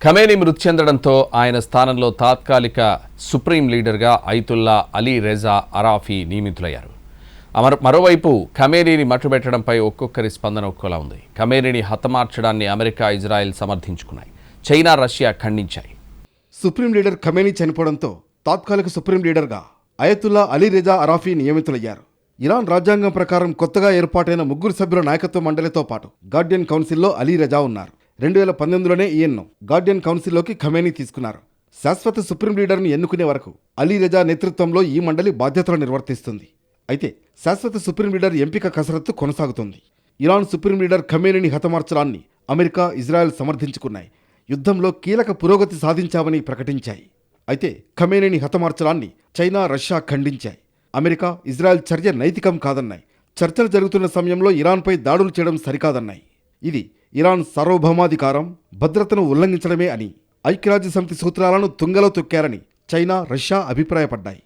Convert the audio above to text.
Khamenei మృతి చెందడంతో ఆయన స్థానంలో తాత్కాలిక సుప్రీం లీడర్గా అయతుల్లా అలీ రెజా అరాఫీ నియమితులయ్యారు. మరోవైపు ఖమేనీని మట్టుబెట్టడంపై ఒక్కొక్కరి స్పందన ఒక్కోలా ఉంది. ఖమేనీని హతమార్చడాన్ని అమెరికా, ఇజ్రాయెల్ సమర్థించుకున్నాయి. చైనా, రష్యా ఖండించాయి. సుప్రీం లీడర్ ఖమేనీ చనిపోవడంతో తాత్కాలిక సుప్రీం లీడర్గా అయతుల్లా అలీ రెజా అరాఫీ నియమితులయ్యారు. ఇరాన్ రాజ్యాంగం ప్రకారం కొత్తగా ఏర్పాటైన 3 సభ్యుల నాయకత్వ మండలితో పాటు గార్డియన్ కౌన్సిల్లో అలీ రెజా ఉన్నారు. 2018లోనే ఈయన్ను గార్డియన్ కౌన్సిల్లోకి ఖమేనీ తీసుకున్నారు. శాశ్వత సుప్రీం లీడర్ను ఎన్నుకునే వరకు అలీ రెజా నేతృత్వంలో ఈ మండలి బాధ్యతలు నిర్వర్తిస్తుంది. అయితే శాశ్వత సుప్రీం లీడర్ ఎంపిక కసరత్తు కొనసాగుతుంది. ఇరాన్ సుప్రీం లీడర్ ఖమేనీని హతమార్చడాన్ని అమెరికా, ఇజ్రాయెల్ సమర్థించుకున్నాయి. యుద్ధంలో కీలక పురోగతి సాధించామని ప్రకటించాయి. అయితే ఖమేనీని హతమార్చడాన్ని చైనా, రష్యా ఖండించాయి. అమెరికా, ఇజ్రాయెల్ చర్య నైతికం కాదన్నాయి. చర్చలు జరుగుతున్న సమయంలో ఇరాన్పై దాడులు చేయడం సరికాదన్నాయి. ఇది ఇరాన్ సార్వభౌమాధికారం, భద్రతను ఉల్లంఘించడమే అని ఐక్యరాజ్య సమితి సూత్రాలను తుంగలో తొక్కారని చైనా, రష్యా అభిప్రాయపడ్డాయి.